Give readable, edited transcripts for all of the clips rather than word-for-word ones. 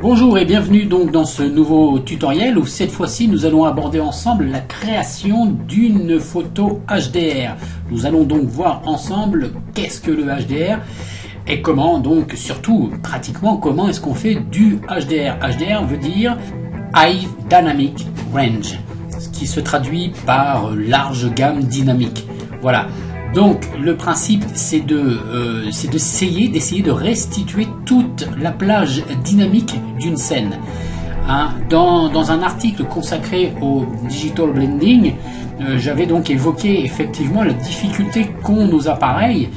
Bonjour et bienvenue donc dans ce nouveau tutoriel où cette fois-ci nous allons aborder ensemble la création d'une photo HDR. Nous allons donc voir ensemble qu'est-ce que le HDR et comment donc surtout pratiquement comment est-ce qu'on fait du HDR. HDR veut dire High Dynamic Range, ce qui se traduit par large gamme dynamique. Voilà. Donc le principe c'est d'essayer de restituer toute la plage dynamique d'une scène. Dans un article consacré au digital blending, j'avais donc évoqué effectivement la difficulté qu'ont nos appareils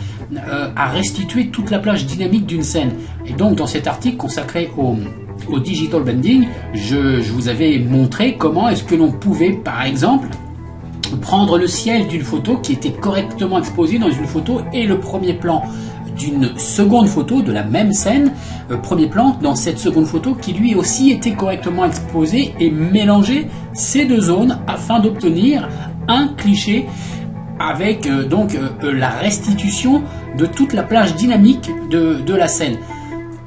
à restituer toute la plage dynamique d'une scène. Et donc dans cet article consacré au digital blending, je vous avais montré comment est-ce que l'on pouvait par exemple prendre le ciel d'une photo qui était correctement exposée dans une photo et le premier plan d'une seconde photo de la même scène, premier plan dans cette seconde photo qui lui aussi était correctement exposé et mélanger ces deux zones afin d'obtenir un cliché avec la restitution de toute la plage dynamique de la scène.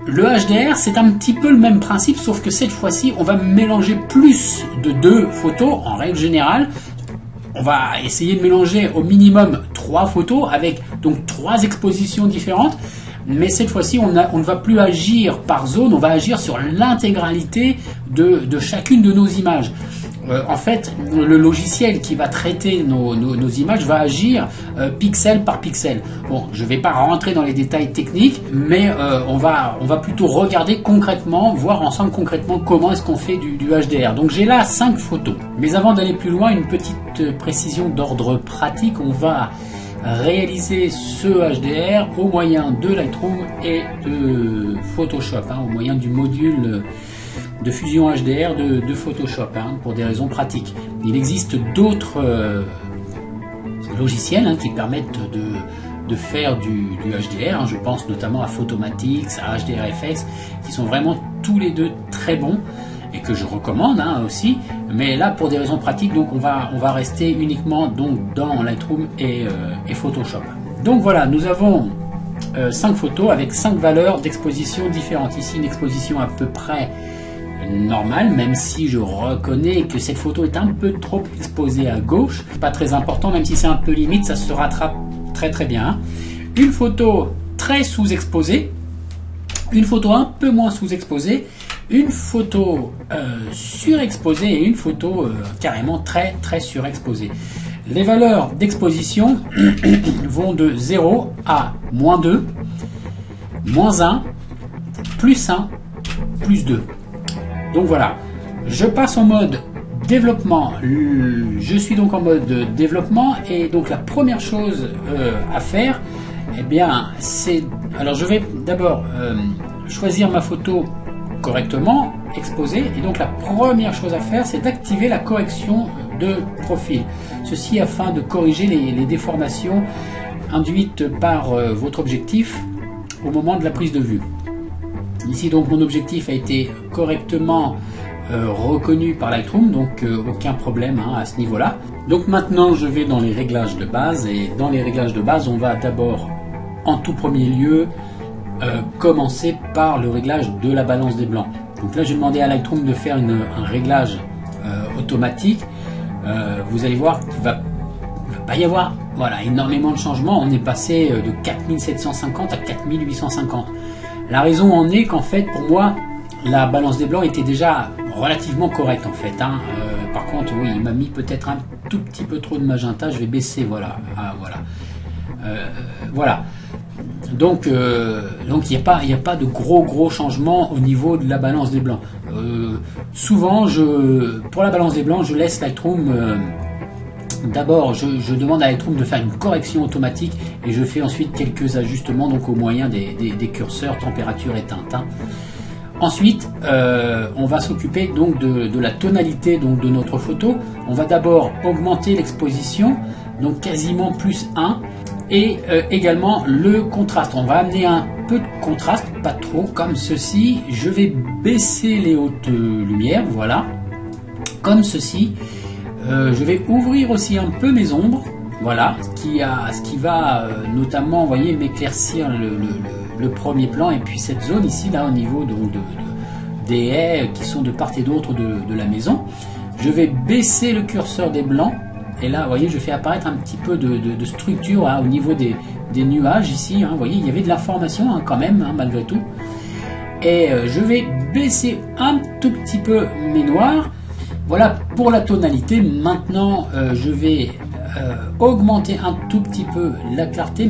Le HDR, c'est un petit peu le même principe, sauf que cette fois-ci, on va mélanger plus de deux photos en règle générale. On va essayer de mélanger au minimum 3 photos avec donc 3 expositions différentes. Mais cette fois-ci, on ne va plus agir par zone, on va agir sur l'intégralité de chacune de nos images. En fait, le logiciel qui va traiter nos images va agir pixel par pixel. Bon, je ne vais pas rentrer dans les détails techniques, mais on va plutôt regarder concrètement, voir ensemble concrètement comment est-ce qu'on fait du HDR. Donc j'ai là 5 photos. Mais avant d'aller plus loin, une petite précision d'ordre pratique. On va réaliser ce HDR au moyen de Lightroom et de Photoshop, au moyen du module de fusion HDR de Photoshop, pour des raisons pratiques. Il existe d'autres logiciels qui permettent de faire du HDR, je pense notamment à Photomatix, à HDRFX, qui sont vraiment tous les deux très bons et que je recommande aussi, mais là pour des raisons pratiques, donc on va rester uniquement donc dans Lightroom et Photoshop. Donc voilà, nous avons 5 photos avec 5 valeurs d'exposition différentes. Ici une exposition à peu près normale, même si je reconnais que cette photo est un peu trop exposée à gauche. Pas très important, même si c'est un peu limite, ça se rattrape très très bien. Une photo très sous-exposée, une photo un peu moins sous-exposée, une photo surexposée et une photo carrément très très surexposée. Les valeurs d'exposition vont de 0 à -2, -1, +1, +2. Donc voilà, je passe en mode développement. Je suis donc en mode développement et donc la première chose à faire, eh bien, c'est... Alors je vais d'abord choisir ma photo correctement exposée et donc la première chose à faire, c'est d'activer la correction de profil. Ceci afin de corriger les déformations induites par votre objectif au moment de la prise de vue. Ici donc mon objectif a été correctement reconnu par Lightroom, donc aucun problème à ce niveau là. Donc maintenant je vais dans les réglages de base et dans les réglages de base on va d'abord en tout premier lieu commencer par le réglage de la balance des blancs. Donc là je vais demander à Lightroom de faire un réglage automatique. Vous allez voir qu'il va pas y avoir énormément de changements. On est passé de 4750 à 4850. La raison en est qu'en fait, pour moi, la balance des blancs était déjà relativement correcte en fait. Par contre, oui, il m'a mis peut-être un tout petit peu trop de magenta. Je vais baisser, voilà. Voilà. Donc, il n'y a pas de gros changements au niveau de la balance des blancs. Souvent, pour la balance des blancs, je laisse Lightroom. D'abord, je demande à Lightroom de faire une correction automatique et je fais ensuite quelques ajustements donc au moyen des curseurs température éteinte. Ensuite, on va s'occuper donc de la tonalité donc de notre photo. On va d'abord augmenter l'exposition, donc quasiment +1, et également le contraste. On va amener un peu de contraste, pas trop, comme ceci. Je vais baisser les hautes lumières, voilà, comme ceci. Je vais ouvrir aussi un peu mes ombres, voilà, ce qui va notamment, vous voyez, m'éclaircir le premier plan et puis cette zone ici là au niveau des haies qui sont de part et d'autre de la maison. Je vais baisser le curseur des blancs. Et là, vous voyez, je fais apparaître un petit peu de structure au niveau des nuages ici. Vous voyez, il y avait de l'information quand même, malgré tout. Et je vais baisser un tout petit peu mes noirs. Voilà pour la tonalité. Maintenant, je vais augmenter un tout petit peu la clarté,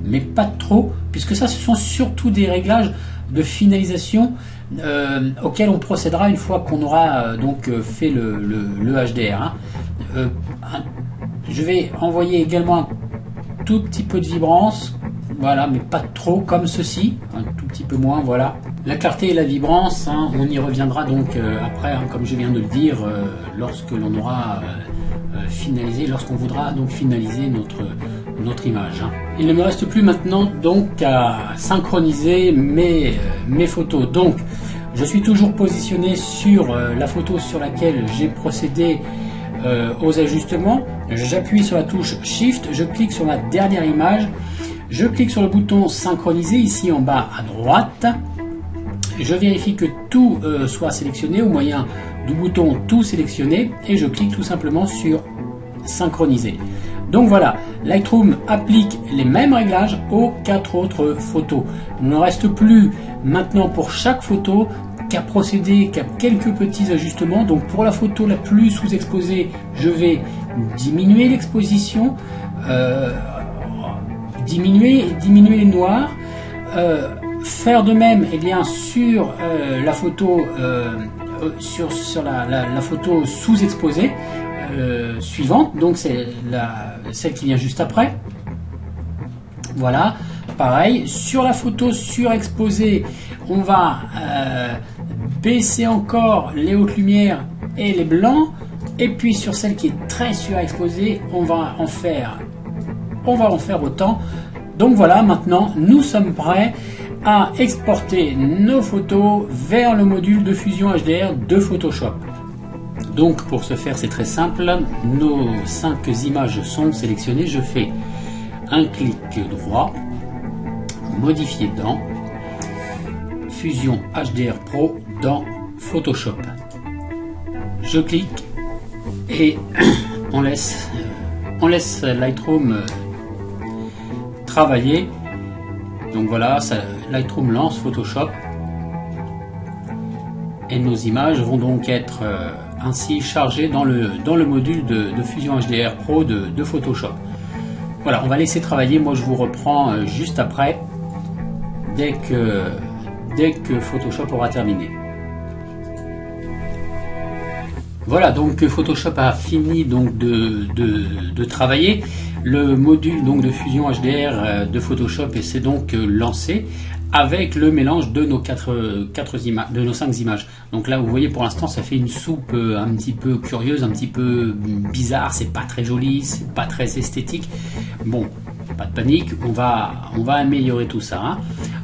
mais pas trop, puisque ça, ce sont surtout des réglages de finalisation auxquels on procédera une fois qu'on aura donc fait le HDR. Je vais envoyer également un tout petit peu de vibrance, voilà, mais pas trop comme ceci, un tout petit peu moins, voilà. La clarté et la vibrance, on y reviendra donc après, comme je viens de le dire, lorsque l'on aura finalisé, lorsqu'on voudra donc finaliser notre image. Il ne me reste plus maintenant donc à synchroniser mes photos. Donc, je suis toujours positionné sur la photo sur laquelle j'ai procédé aux ajustements. J'appuie sur la touche Shift, je clique sur la dernière image, je clique sur le bouton synchroniser ici en bas à droite. Je vérifie que tout soit sélectionné au moyen du bouton tout sélectionner et je clique tout simplement sur synchroniser. Donc voilà, Lightroom applique les mêmes réglages aux 4 autres photos. Il ne reste plus maintenant pour chaque photo qu'à procéder qu'à quelques petits ajustements. Donc pour la photo la plus sous-exposée, je vais diminuer l'exposition, diminuer les noirs, faire de même sur la photo sur la photo sous-exposée suivante, donc c'est celle qui vient juste après. Voilà, pareil, sur la photo surexposée, on va baisser encore les hautes lumières et les blancs, et puis sur celle qui est très surexposée, on va en faire autant. Donc voilà, maintenant nous sommes prêts à exporter nos photos vers le module de fusion HDR de Photoshop. Donc pour ce faire, c'est très simple, nos 5 images sont sélectionnées, je fais un clic droit, modifier dans Fusion HDR Pro dans Photoshop. Je clique et on laisse Lightroom travailler. Donc voilà, Lightroom lance Photoshop et nos images vont donc être ainsi chargées dans le module de Fusion HDR Pro de Photoshop. Voilà, on va laisser travailler. Moi, je vous reprends juste après, dès que Photoshop aura terminé. Voilà, donc Photoshop a fini donc de travailler. Le module donc de fusion HDR de Photoshop s'est donc lancé avec le mélange de nos 5 images. Donc là, vous voyez, pour l'instant, ça fait une soupe un petit peu curieuse, un petit peu bizarre. C'est pas très joli, c'est pas très esthétique. Bon, pas de panique, on va améliorer tout ça.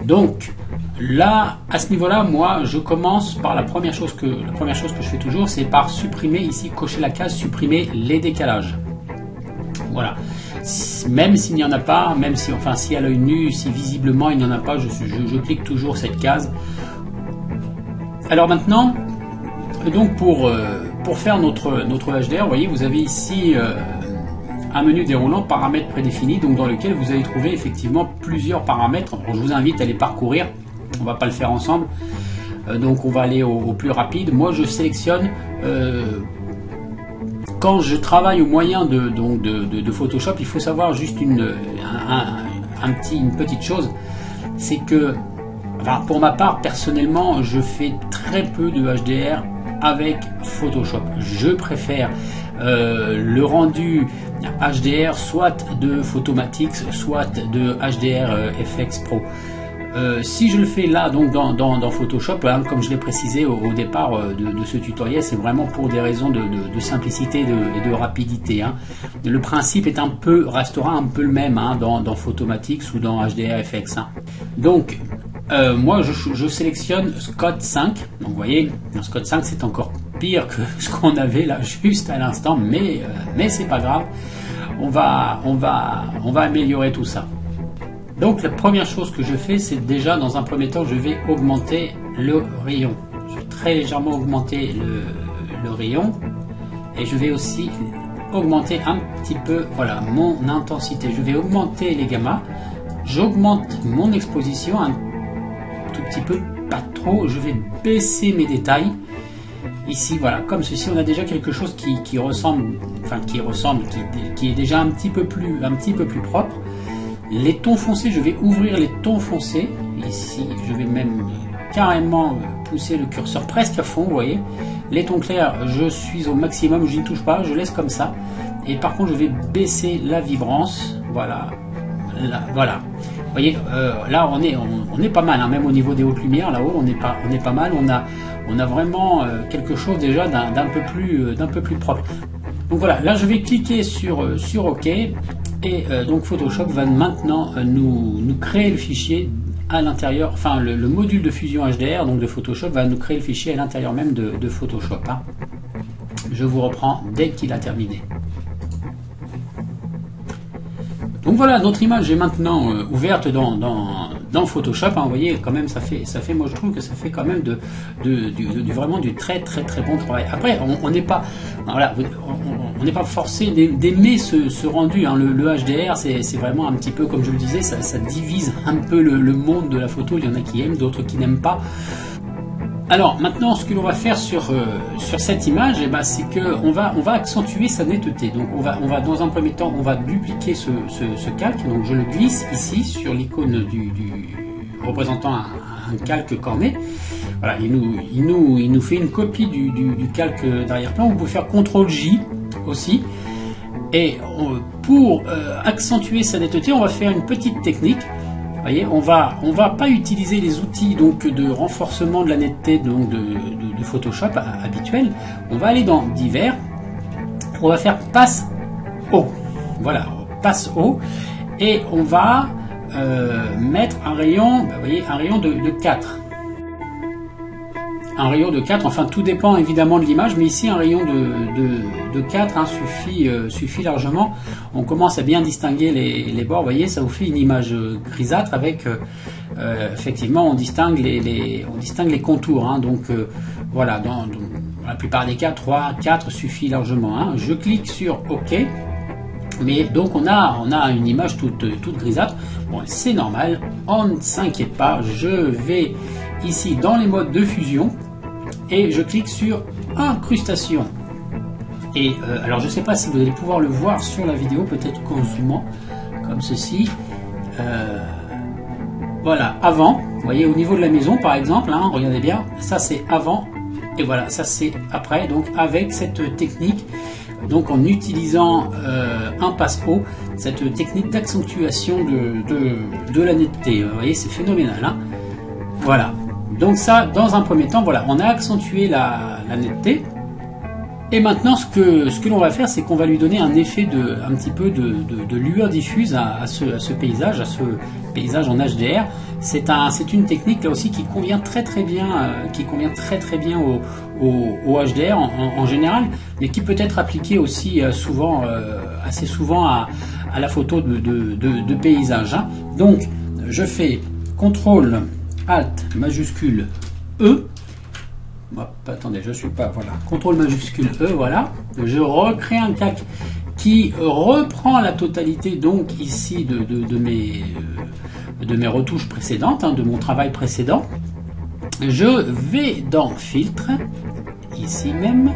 Donc là, à ce niveau-là, moi, je commence par la première chose que je fais toujours, c'est par supprimer ici, cocher la case, supprimer les décalages. Voilà. Même s'il n'y en a pas, même si, enfin, si à l'œil nu, si visiblement il n'y en a pas, je clique toujours cette case. Alors maintenant, donc pour faire notre HDR, vous voyez, vous avez ici un menu déroulant paramètres prédéfinis, donc dans lequel vous allez trouver effectivement plusieurs paramètres. Alors, je vous invite à les parcourir. On va pas le faire ensemble, donc on va aller au plus rapide. Moi, je sélectionne quand je travaille au moyen de Photoshop. Il faut savoir juste une petite chose, c'est que, enfin, pour ma part, personnellement, je fais très peu de HDR avec Photoshop. Je préfère le rendu HDR soit de Photomatix, soit de HDR FX Pro. Si je le fais là, donc dans Photoshop, comme je l'ai précisé au départ de ce tutoriel, c'est vraiment pour des raisons de simplicité et de rapidité. Le principe restera un peu le même dans Photomatix ou dans HDR FX. Donc moi je sélectionne Scott 5. Donc vous voyez, Scott 5 c'est encore pire que ce qu'on avait là juste à l'instant, mais c'est pas grave. On va améliorer tout ça. Donc la première chose que je fais, c'est déjà dans un premier temps, je vais augmenter le rayon. je vais très légèrement augmenter le rayon et je vais aussi augmenter un petit peu, voilà, mon intensité. Je vais augmenter les gammas, j'augmente mon exposition un tout petit peu, pas trop, je vais baisser mes détails. Ici, voilà, comme ceci, on a déjà quelque chose qui ressemble, enfin qui est déjà un petit peu plus propre. Les tons foncés, je vais ouvrir les tons foncés. Ici, je vais même carrément pousser le curseur presque à fond, vous voyez. Les tons clairs, je suis au maximum, je n'y touche pas, je laisse comme ça. Et par contre, je vais baisser la vibrance, voilà. Là, voilà. Vous voyez, là, on est pas mal, hein, même au niveau des hautes lumières, là-haut, on est pas mal. On a vraiment quelque chose déjà d'un peu plus propre. Donc voilà, là, je vais cliquer sur OK. Et donc Photoshop va maintenant nous créer le fichier à l'intérieur, enfin le module de fusion HDR donc de Photoshop va nous créer le fichier à l'intérieur même de Photoshop. Hein. Je vous reprends dès qu'il a terminé. Donc voilà, notre image est maintenant ouverte dans Photoshop. Hein, vous voyez, quand même, ça fait, moi je trouve que ça fait quand même vraiment du très bon travail. Après, on n'est pas, voilà, on n'est pas forcé d'aimer ce rendu. Hein. Le HDR, c'est vraiment un petit peu, comme je le disais, ça divise un peu le monde de la photo. Il y en a qui aiment, d'autres qui n'aiment pas. Alors maintenant, ce que l'on va faire sur cette image, eh ben, c'est qu'on va accentuer sa netteté. Donc on va dans un premier temps, on va dupliquer ce calque. Donc je le glisse ici sur l'icône du représentant un calque cornet. Voilà, il nous fait une copie du calque d'arrière-plan. Vous pouvez faire CTRL-J aussi. Et pour accentuer sa netteté, on va faire une petite technique. Vous voyez, on va pas utiliser les outils donc de renforcement de la netteté donc de Photoshop habituel. On va aller dans divers. On va faire passe haut. Voilà, passe haut. Et on va mettre un rayon, vous voyez, un rayon de 4. Un rayon de 4, enfin tout dépend évidemment de l'image, mais ici un rayon de 4 hein, suffit largement. On commence à bien distinguer les bords, vous voyez, ça vous fait une image grisâtre avec, effectivement, on distingue les contours. Hein, donc voilà, dans la plupart des cas, 3, 4 suffit largement. Hein. Je clique sur OK, mais donc on a une image toute grisâtre. Bon, c'est normal, on ne s'inquiète pas, je vais ici dans les modes de fusion et je clique sur incrustation et alors je ne sais pas si vous allez pouvoir le voir sur la vidéo, peut-être qu'en zoomant comme ceci, voilà, avant, vous voyez au niveau de la maison par exemple, hein, regardez bien, ça c'est avant et voilà, ça c'est après, donc avec cette technique, donc en utilisant un passe-haut, cette technique d'accentuation de la netteté, vous voyez, c'est phénoménal, hein. Voilà. Donc ça, dans un premier temps, voilà, on a accentué la netteté. Et maintenant, ce que l'on va faire, c'est qu'on va lui donner un effet un petit peu de lueur diffuse à ce paysage en HDR. C'est une technique là aussi qui convient très bien, au HDR en général, mais qui peut être appliquée aussi assez souvent à la photo de paysage. Hein. Donc, je fais CTRL Alt majuscule E. Attendez, je suis pas. Voilà. CTRL majuscule E. Voilà. Je recrée un calque qui reprend la totalité donc ici de mes retouches précédentes, hein, de mon travail précédent. Je vais dans Filtre, ici même.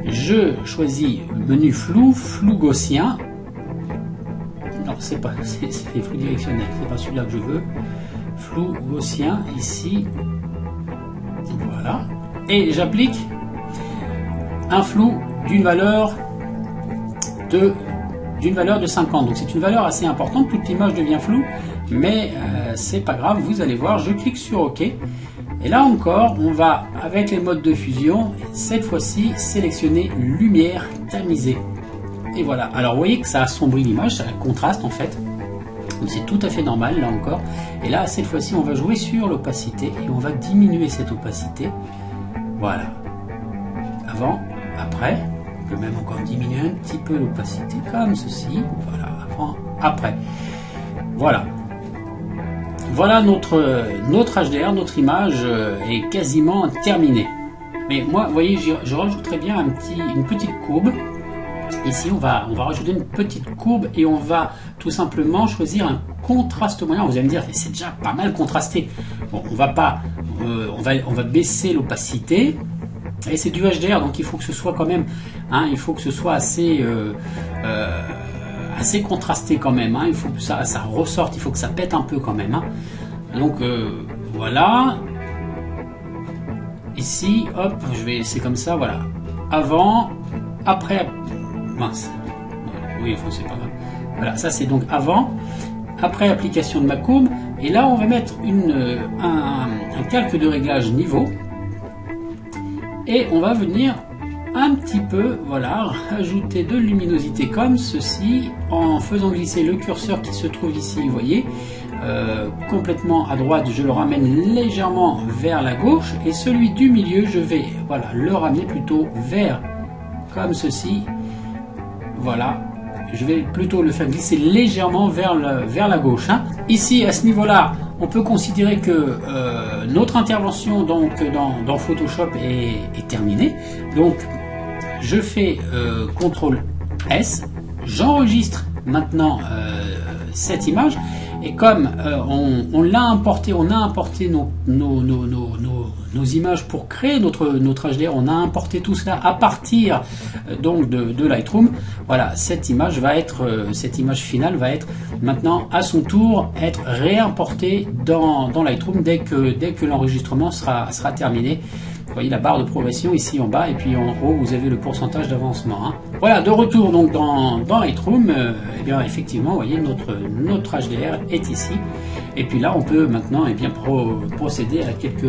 Je choisis menu flou gaussien. Non, c'est flou directionnel. C'est pas celui-là que je veux. Flou gaussien ici, voilà, et j'applique un flou d'une valeur de 50. Donc c'est une valeur assez importante, toute l'image devient floue, mais c'est pas grave, vous allez voir. Je clique sur OK et là encore on va avec les modes de fusion cette fois-ci sélectionner lumière tamisée et voilà. Alors vous voyez que ça assombrit l'image, ça contraste en fait. C'est tout à fait normal là encore. Et là, cette fois-ci, on va jouer sur l'opacité et on va diminuer cette opacité. Voilà. Avant, après. On peut même encore diminuer un petit peu l'opacité comme ceci. Voilà. Avant, après. Voilà. voilà notre HDR, notre image est quasiment terminée. Mais moi, vous voyez, je rajouterai bien une petite courbe. Ici, on va rajouter une petite courbe et on va tout simplement choisir un contraste moyen. Vous allez me dire, c'est déjà pas mal contrasté. Bon, on va baisser l'opacité. Et c'est du HDR, donc il faut que ce soit quand même, hein, il faut que ce soit assez contrasté quand même. Hein, il faut que ça ressorte, il faut que ça pète un peu quand même. Hein. Donc voilà. Ici, hop, je vais laisser comme ça, voilà. Avant, après, mince. Oui, c'est pas grave. Voilà, ça c'est donc avant, après application de ma courbe. Et là, on va mettre un calque de réglage niveau. Et on va venir un petit peu, voilà, rajouter de luminosité comme ceci, en faisant glisser le curseur qui se trouve ici, vous voyez, complètement à droite, je le ramène légèrement vers la gauche, et celui du milieu, je vais, voilà, le ramener plutôt vers, comme ceci, voilà, je vais plutôt le faire glisser légèrement vers la gauche. Hein. Ici, à ce niveau-là, on peut considérer que notre intervention donc, dans Photoshop est terminée. Donc, je fais CTRL S, j'enregistre maintenant cette image, et comme on a importé nos images pour créer notre HDR, on a importé tout cela à partir donc de Lightroom. Voilà, cette image finale va être maintenant à son tour être réimportée dans Lightroom dès que l'enregistrement sera terminé. Vous voyez la barre de progression ici en bas, et puis en haut vous avez le pourcentage d'avancement. Hein. Voilà, de retour donc dans Lightroom, et bien effectivement, vous voyez notre HDR est ici. Et puis là, on peut maintenant procéder à quelques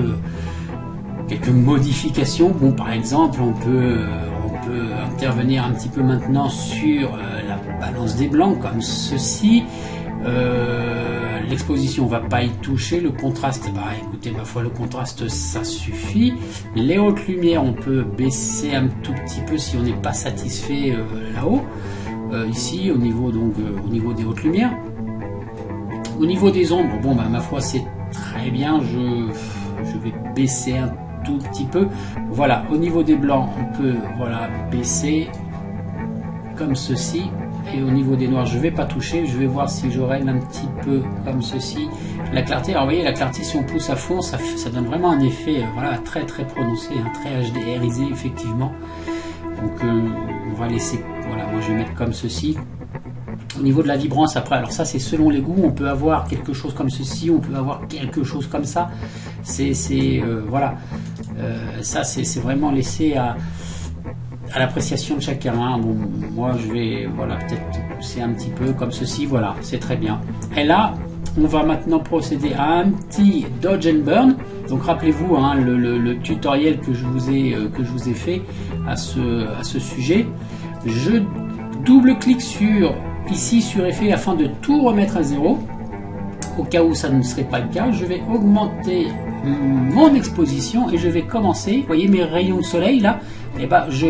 modifications. Bon, par exemple, on peut intervenir un petit peu maintenant sur la balance des blancs comme ceci. L'exposition va pas y toucher, le contraste, bah écoutez, ma foi, le contraste ça suffit. Les hautes lumières, on peut baisser un tout petit peu si on n'est pas satisfait là-haut. Ici, au niveau des hautes lumières. Au niveau des ombres, bon bah ma foi c'est très bien, je vais baisser un tout petit peu. Voilà, au niveau des blancs, on peut voilà baisser comme ceci. Et au niveau des noirs, je ne vais pas toucher, je vais voir si j'aurai un petit peu comme ceci la clarté. Alors vous voyez, la clarté, si on pousse à fond, ça donne vraiment un effet voilà, très très prononcé, hein, très HDRisé effectivement. Donc on va laisser, voilà, moi je vais mettre comme ceci. Au niveau de la vibrance, après, alors ça c'est selon les goûts, on peut avoir quelque chose comme ceci, on peut avoir quelque chose comme ça. Voilà, ça c'est vraiment laissé à l'appréciation de chacun. Hein. Bon, moi je vais voilà, peut-être pousser un petit peu comme ceci, voilà, c'est très bien. Et là, on va maintenant procéder à un petit dodge and burn. Donc rappelez-vous hein, le tutoriel que je vous ai fait à ce sujet. Je double-clique ici sur effet afin de tout remettre à zéro. Au cas où ça ne serait pas le cas, je vais augmenter mon exposition et je vais commencer. Vous voyez mes rayons de soleil là, et ben je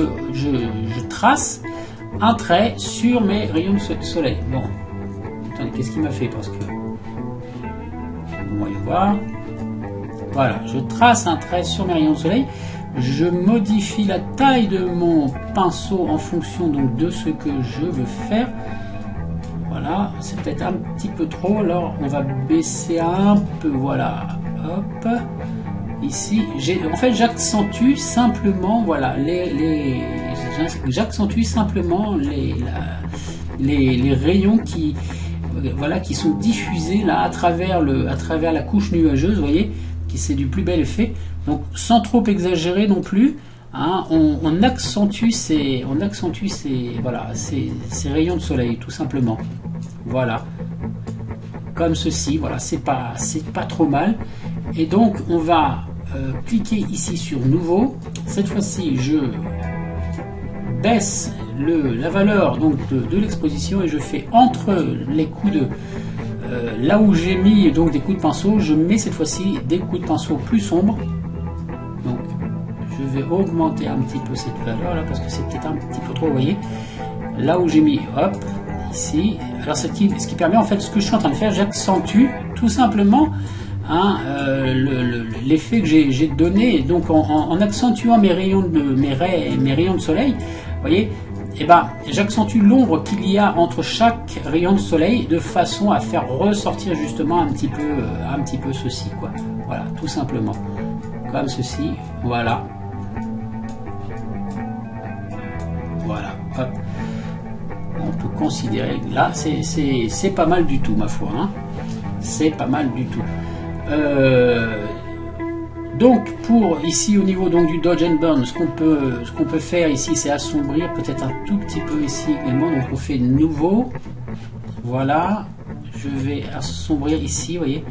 trace un trait sur mes rayons de soleil. Bon, attendez, qu'est-ce qu'il m'a fait parce que voyons voir. Voilà, je trace un trait sur mes rayons de soleil. Je modifie la taille de mon pinceau en fonction donc de ce que je veux faire. Voilà, c'est peut-être un petit peu trop, alors on va baisser un peu, voilà, hop, ici, en fait j'accentue simplement, voilà, j'accentue simplement les rayons qui sont diffusés là à travers la couche nuageuse, vous voyez, c'est du plus bel effet, donc sans trop exagérer non plus. Hein, on accentue ces rayons de soleil tout simplement. Voilà, comme ceci. Voilà, c'est pas trop mal. Et donc on va cliquer ici sur nouveau. Cette fois-ci, je baisse la valeur donc de l'exposition et je fais entre les coups de là où j'ai mis donc des coups de pinceau, je mets cette fois-ci des coups de pinceau plus sombres. Donc je vais augmenter un petit peu cette valeur là parce que c'est peut-être un petit peu trop, vous voyez. Là où j'ai mis, hop, ici. Alors ce qui permet en fait, ce que je suis en train de faire, j'accentue tout simplement hein, l'effet que j'ai donné. Donc en accentuant mes rayons de soleil, vous voyez, et ben j'accentue l'ombre qu'il y a entre chaque rayon de soleil de façon à faire ressortir justement un petit peu ceci, quoi. Voilà, tout simplement comme ceci. Voilà, voilà, hop. On peut considérer que là c'est pas mal du tout, ma foi, hein. C'est pas mal du tout. Donc pour ici au niveau donc du Dodge and Burn, ce qu'on peut faire ici, c'est assombrir peut-être un tout petit peu ici également. Donc on fait nouveau, voilà, je vais assombrir ici, vous voyez,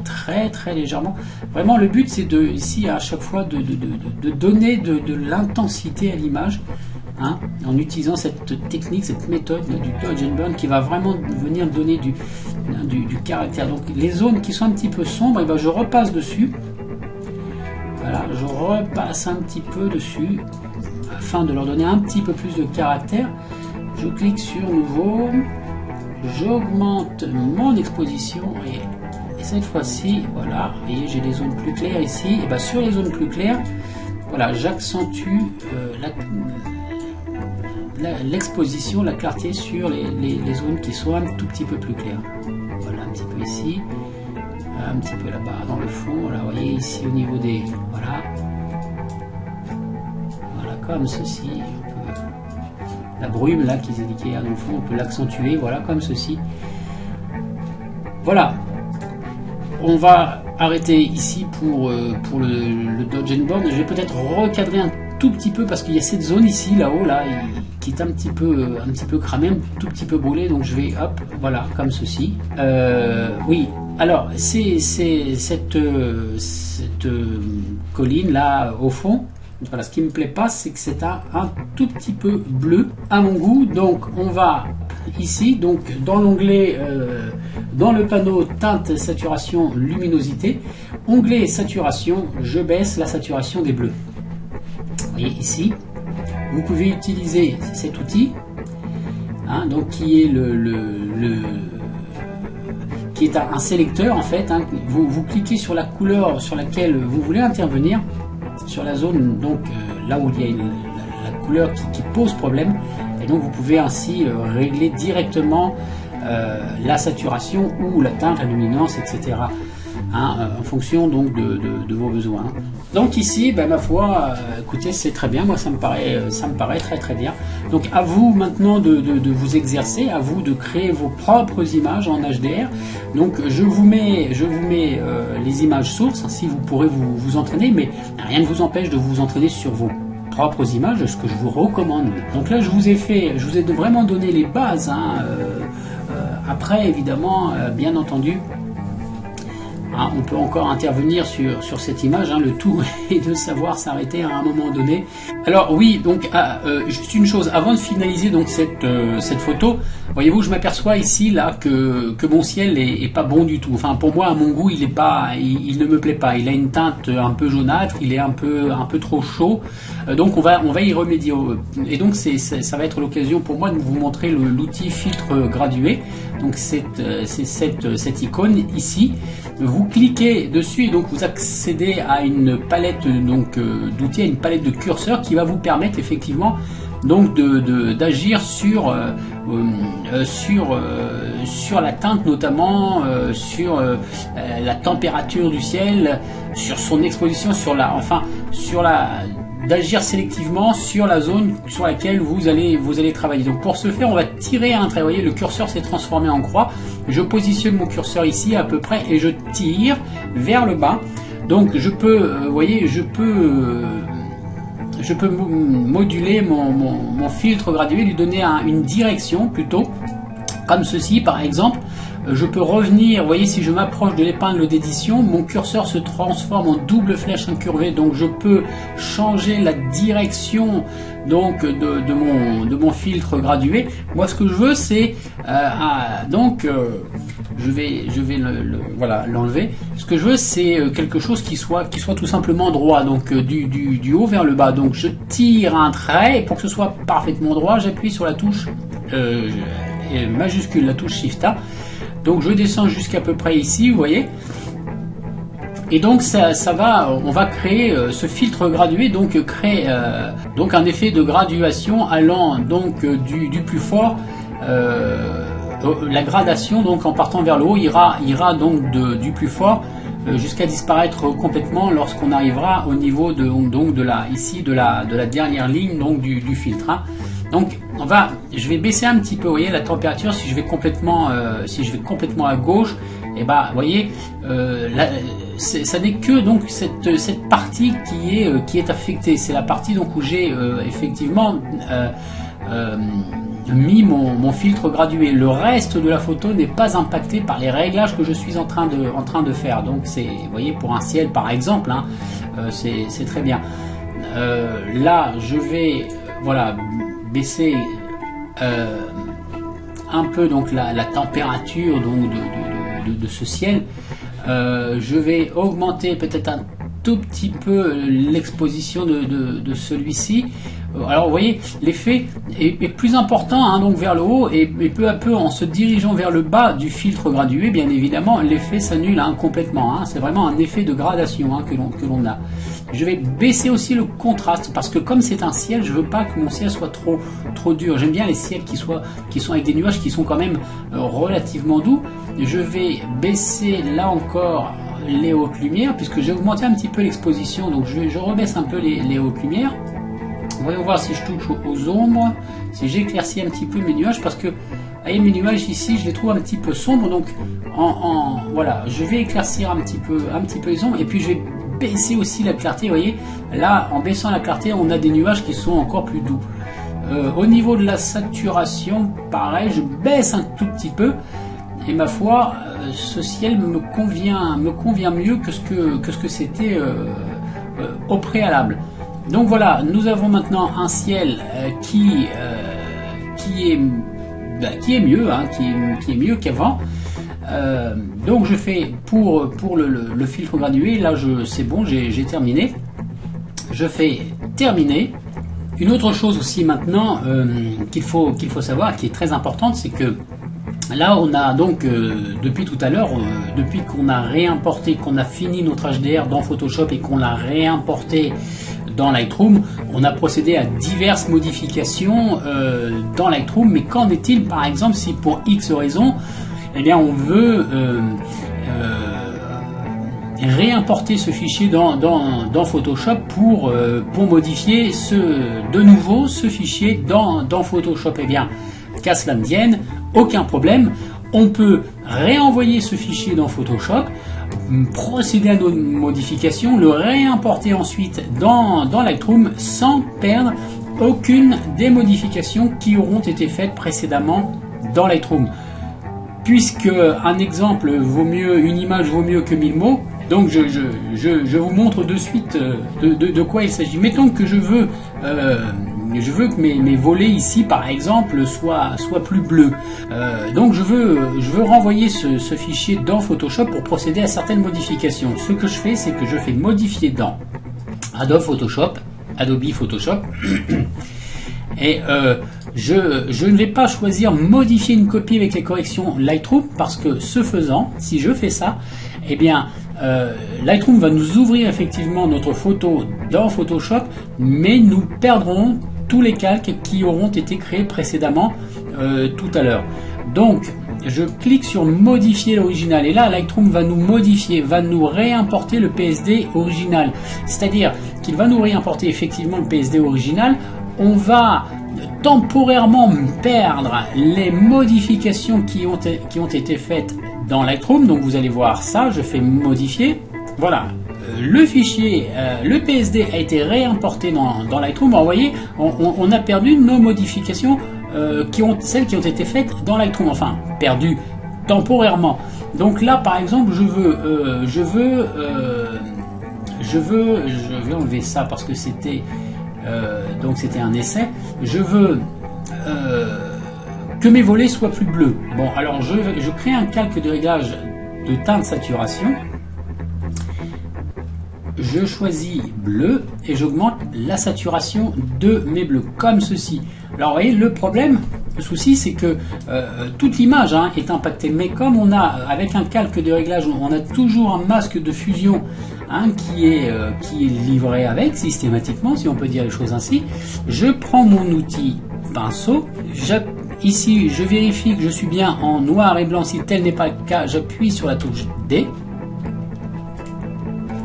très très légèrement. Vraiment le but c'est de ici à chaque fois de donner de l'intensité à l'image, hein, en utilisant cette technique, cette méthode du Dodge and Burn qui va vraiment venir donner du caractère. Donc les zones qui sont un petit peu sombres, et ben je repasse dessus. Voilà, je repasse un petit peu dessus afin de leur donner un petit peu plus de caractère. Je clique sur nouveau, j'augmente mon exposition et cette fois-ci, voilà, vous voyez, j'ai des zones plus claires ici. Et bien sur les zones plus claires, voilà, j'accentue l'exposition, la clarté sur les zones qui sont un tout petit peu plus claires. Voilà, un petit peu ici. Un petit peu là-bas dans le fond, là, vous voyez ici au niveau des, voilà, comme ceci. La brume là qu'ils indiquaient dans le fond, on peut l'accentuer, voilà, comme ceci. Voilà, on va arrêter ici pour le Dodge and Burn. Je vais peut-être recadrer un tout petit peu parce qu'il y a cette zone ici, là-haut, là, qui est un petit peu cramée, un tout petit peu brûlée, donc je vais, hop, voilà, comme ceci. Oui. Alors, c'est cette colline là au fond. Voilà, ce qui me plaît pas, c'est que c'est un tout petit peu bleu à mon goût. Donc, on va ici, donc dans l'onglet, dans le panneau teinte, saturation, luminosité, onglet saturation, je baisse la saturation des bleus. Vous voyez ici, vous pouvez utiliser cet outil, hein, donc qui est qui est un sélecteur en fait, hein. Vous cliquez sur la couleur sur laquelle vous voulez intervenir, sur la zone donc là où il y a la couleur qui pose problème, et donc vous pouvez ainsi régler directement la saturation ou la teinte, la luminance, etc. Hein, en fonction donc de vos besoins. Donc ici, ben, ma foi, écoutez, c'est très bien, moi ça me paraît très très bien. Donc à vous maintenant de vous exercer, à vous de créer vos propres images en HDR. Donc je vous mets les images sources, ainsi vous pourrez vous entraîner, mais rien ne vous empêche de vous entraîner sur vos propres images, ce que je vous recommande. Donc là je vous ai vraiment donné les bases, hein, après évidemment, bien entendu, hein, on peut encore intervenir sur cette image, hein, le tout est de savoir s'arrêter à un moment donné. Alors oui, donc juste une chose, avant de finaliser donc cette photo, voyez-vous, je m'aperçois ici là que mon ciel est pas bon du tout. Enfin pour moi, à mon goût, il ne me plaît pas. Il a une teinte un peu jaunâtre, il est un peu trop chaud. Donc on va y remédier. Et donc ça va être l'occasion pour moi de vous montrer l'outil filtre gradué. Donc c'est cette icône ici. Vous cliquez dessus et donc vous accédez à une palette d'outils, à une palette de curseurs qui va vous permettre effectivement donc d'agir sur la teinte, notamment sur la température du ciel, sur son exposition, d'agir sélectivement sur la zone sur laquelle vous allez travailler. Donc pour ce faire, on va tirer un trait. Vous voyez, le curseur s'est transformé en croix. Je positionne mon curseur ici à peu près et je tire vers le bas. Donc je peux, vous voyez, je peux moduler mon filtre gradué, lui donner une direction plutôt, comme ceci par exemple. Je peux revenir, vous voyez, si je m'approche de l'épingle d'édition, mon curseur se transforme en double flèche incurvée, donc je peux changer la direction donc de mon filtre gradué. Moi, ce que je veux, c'est je vais voilà, l'enlever. Ce que je veux, c'est quelque chose qui soit tout simplement droit, donc du haut vers le bas. Donc je tire un trait et pour que ce soit parfaitement droit, j'appuie sur la touche majuscule, la touche Shift A. Donc je descends jusqu'à peu près ici, vous voyez. Et donc on va créer ce filtre gradué, donc créer donc un effet de graduation allant donc du plus fort, la gradation donc en partant vers le haut ira donc du plus fort jusqu'à disparaître complètement lorsqu'on arrivera au niveau de la dernière ligne donc du filtre. Hein. Donc je vais baisser un petit peu, vous voyez, la température. Si je vais complètement à gauche, et vous voyez, ça n'est que donc cette partie qui est affectée. C'est la partie donc où j'ai effectivement mis mon filtre gradué. Le reste de la photo n'est pas impacté par les réglages que je suis en train de faire. Donc vous voyez, pour un ciel par exemple, hein, c'est très bien. Là je vais baisser un peu donc la température donc de ce ciel. Je vais augmenter peut-être un tout petit peu l'exposition de celui-ci. Alors vous voyez, l'effet est plus important, hein, donc vers le haut, et peu à peu en se dirigeant vers le bas du filtre gradué, bien évidemment l'effet s'annule complètement. Hein. C'est vraiment un effet de gradation que l'on a. Je vais baisser aussi le contraste, parce que comme c'est un ciel, je veux pas que mon ciel soit trop dur. J'aime bien les ciels qui sont avec des nuages qui sont quand même relativement doux. Je vais baisser là encore les hautes lumières, puisque j'ai augmenté un petit peu l'exposition, donc je rebaisse un peu les hautes lumières. Voyons voir si je touche aux ombres, si j'éclaircis un petit peu mes nuages, parce que voyez, mes nuages ici, je les trouve un petit peu sombres, donc voilà, je vais éclaircir un petit peu les ombres, et puis je vais baisser aussi la clarté. Vous voyez, là, en baissant la clarté, on a des nuages qui sont encore plus doux. Au niveau de la saturation, pareil, je baisse un tout petit peu, et ma foi, ce ciel me convient mieux que ce que c'était au préalable. Donc voilà, nous avons maintenant un ciel qui est mieux, hein, qui est mieux qu'avant. Donc je fais pour le filtre gradué, là c'est bon, j'ai terminé. Je fais terminer. Une autre chose aussi maintenant qu'il faut savoir, qui est très importante, c'est que là on a donc depuis tout à l'heure, depuis qu'on a réimporté, qu'on a fini notre HDR dans Photoshop et qu'on l'a réimporté dans Lightroom, on a procédé à diverses modifications dans Lightroom. Mais qu'en est-il par exemple si pour X raison, eh bien on veut réimporter ce fichier dans Photoshop pour modifier de nouveau ce fichier dans Photoshop? Eh bien, qu'à cela ne vienne, aucun problème, on peut réenvoyer ce fichier dans Photoshop, procéder à nos modifications, le réimporter ensuite dans Lightroom sans perdre aucune des modifications qui auront été faites précédemment dans Lightroom. Puisque un exemple vaut mieux, une image vaut mieux que 1000 mots, donc je vous montre de suite de quoi il s'agit. Mettons que je veux que mes volets ici par exemple soient plus bleus. Donc je veux renvoyer ce fichier dans Photoshop pour procéder à certaines modifications. Ce que je fais, c'est que je fais modifier dans Adobe Photoshop. Et je ne vais pas choisir modifier une copie avec les corrections Lightroom, parce que ce faisant, si je fais ça, eh bien Lightroom va nous ouvrir effectivement notre photo dans Photoshop, mais nous perdrons tous les calques qui auront été créés précédemment tout à l'heure. Donc je clique sur modifier l'original, et là Lightroom va nous modifier, va nous réimporter le PSD original, c'est-à-dire qu'il va nous réimporter effectivement le PSD original. On va temporairement perdre les modifications qui ont été faites dans Lightroom. Donc vous allez voir ça, je fais modifier, voilà, le fichier, le PSD a été réimporté dans Lightroom. Alors, vous voyez, on a perdu nos modifications, celles qui ont été faites dans Lightroom, enfin perdu temporairement. Donc là par exemple je vais enlever ça parce que c'était donc c'était un essai. Je veux que mes volets soient plus bleus. Bon, alors je crée un calque de réglage de teinte saturation. Je choisis bleu et j'augmente la saturation de mes bleus, comme ceci. Alors vous voyez, le problème, Le souci, c'est que toute l'image est impactée. Mais comme on a, avec un calque de réglage, on a toujours un masque de fusion qui est livré avec systématiquement, si on peut dire les choses ainsi. Je prends mon outil pinceau. Ici, je vérifie que je suis bien en noir et blanc. Si tel n'est pas le cas, j'appuie sur la touche D.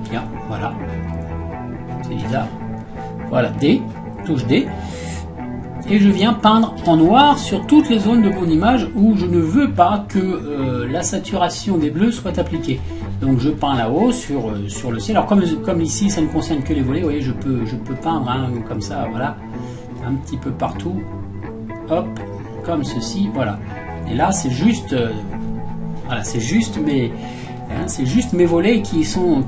Tiens, voilà. C'est bizarre. Voilà, D, touche D. Et je viens peindre en noir sur toutes les zones de mon image où je ne veux pas que la saturation des bleus soit appliquée. Donc je peins là-haut sur le ciel. Alors comme ici ça ne concerne que les volets, vous voyez, je peux peindre comme ça, voilà, un petit peu partout. Hop, comme ceci, voilà. Et là c'est juste, voilà, c'est juste mes volets qui sont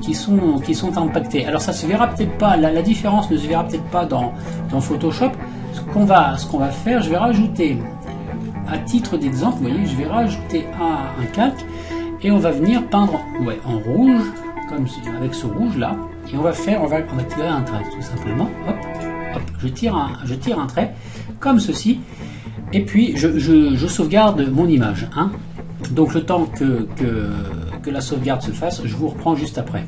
impactés. Alors ça se verra peut-être pas, la différence ne se verra peut-être pas dans Photoshop. Ce qu'on va faire, je vais rajouter, à titre d'exemple, vous voyez, je vais rajouter un calque et on va venir peindre en rouge, comme avec ce rouge là, et on va tirer un trait tout simplement. Hop, hop, je tire un trait comme ceci, et puis je sauvegarde mon image. Donc le temps que la sauvegarde se fasse, je vous reprends juste après.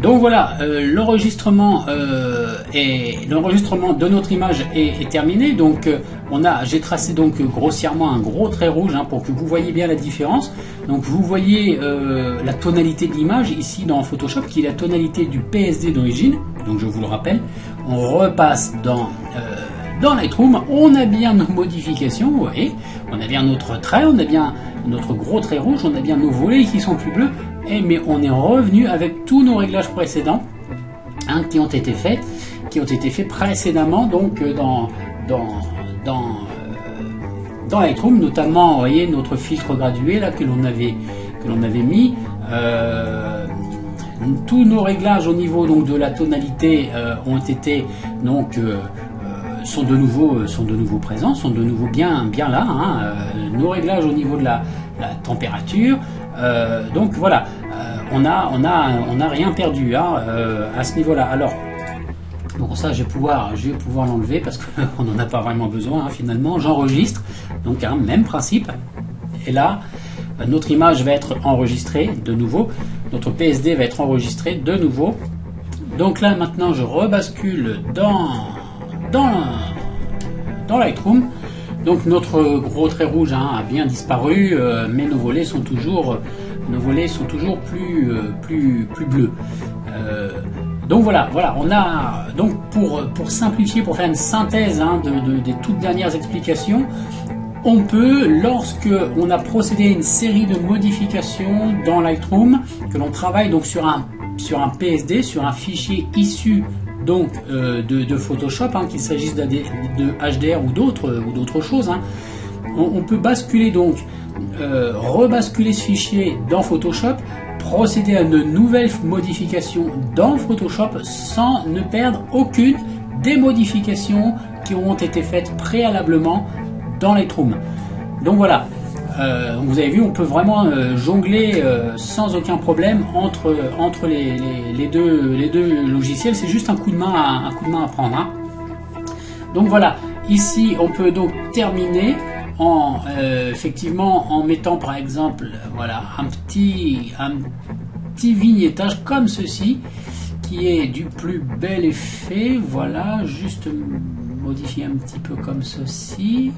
Donc voilà, l'enregistrement de notre image est terminé. Donc j'ai tracé donc grossièrement un gros trait rouge pour que vous voyez bien la différence. Donc vous voyez la tonalité de l'image ici dans Photoshop, qui est la tonalité du PSD d'origine. Donc je vous le rappelle, on repasse dans Lightroom, on a bien nos modifications, vous voyez, on a bien notre trait, on a bien notre gros trait rouge, on a bien nos volets qui sont plus bleus, mais on est revenu avec tous nos réglages précédents qui ont été faits précédemment, donc dans Lightroom, notamment, vous voyez, notre filtre gradué là que l'on avait mis. Tous nos réglages au niveau donc de la tonalité ont été donc sont de nouveau présents, sont de nouveau bien là. Nos réglages au niveau de la température, donc voilà, on n'a rien perdu à ce niveau-là. Alors bon, ça je vais pouvoir l'enlever parce qu'on n'en a pas vraiment besoin finalement. J'enregistre, donc même principe. Et là, notre image va être enregistrée de nouveau, notre PSD va être enregistré de nouveau. Donc là maintenant je rebascule dans Lightroom. Donc notre gros trait rouge a bien disparu, mais nos volets sont toujours plus bleus. Donc voilà, on a donc pour simplifier, pour faire une synthèse des toutes dernières explications, on peut, lorsque on a procédé à une série de modifications dans Lightroom, que l'on travaille donc sur un PSD, sur un fichier issu donc de Photoshop, qu'il s'agisse de HDR ou d'autres choses, on peut basculer donc, rebasculer ce fichier dans Photoshop, procéder à de nouvelles modifications dans Photoshop sans ne perdre aucune des modifications qui auront été faites préalablement dans Lightroom. Donc voilà, vous avez vu, on peut vraiment jongler sans aucun problème entre les deux logiciels. C'est juste un coup de main à prendre. Donc voilà, ici on peut donc terminer effectivement en mettant par exemple voilà un petit vignettage comme ceci qui est du plus bel effet. Voilà, juste modifier un petit peu comme ceci.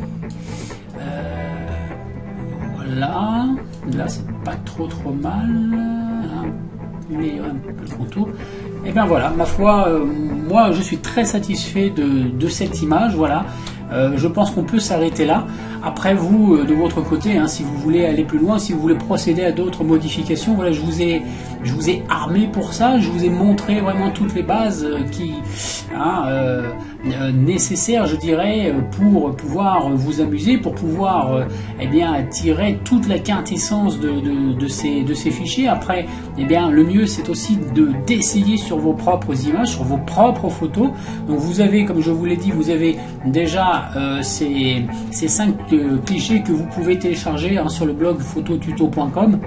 Voilà, là c'est pas trop mal, améliorer un peu le contour. Et bien voilà, ma foi, moi je suis très satisfait de cette image. Voilà, je pense qu'on peut s'arrêter là. Après vous, de votre côté, si vous voulez aller plus loin, si vous voulez procéder à d'autres modifications, voilà, je vous ai armé pour ça. Je vous ai montré vraiment toutes les bases nécessaires, je dirais, pour pouvoir vous amuser, pour pouvoir tirer toute la quintessence de ces fichiers. Après, le mieux c'est aussi d'essayer sur vos propres images, sur vos propres photos. Donc vous avez, comme je vous l'ai dit, vous avez déjà ces 5 clichés que vous pouvez télécharger sur le blog phototuto.com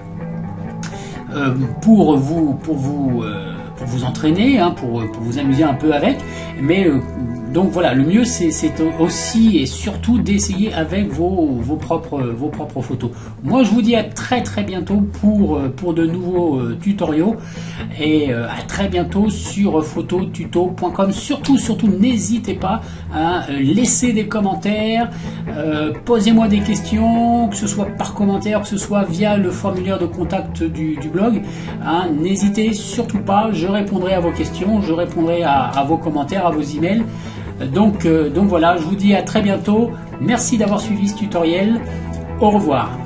pour vous entraîner, pour vous amuser un peu avec. Mais Donc voilà, le mieux c'est aussi et surtout d'essayer avec vos propres photos. Moi je vous dis à très bientôt pour de nouveaux tutoriaux et à très bientôt sur phototuto.com. Surtout n'hésitez pas à laisser des commentaires, posez-moi des questions, que ce soit par commentaire, que ce soit via le formulaire de contact du blog. Hein, n'hésitez surtout pas, je répondrai à vos questions, je répondrai à vos commentaires, à vos emails. Donc voilà, je vous dis à très bientôt. Merci d'avoir suivi ce tutoriel. Au revoir.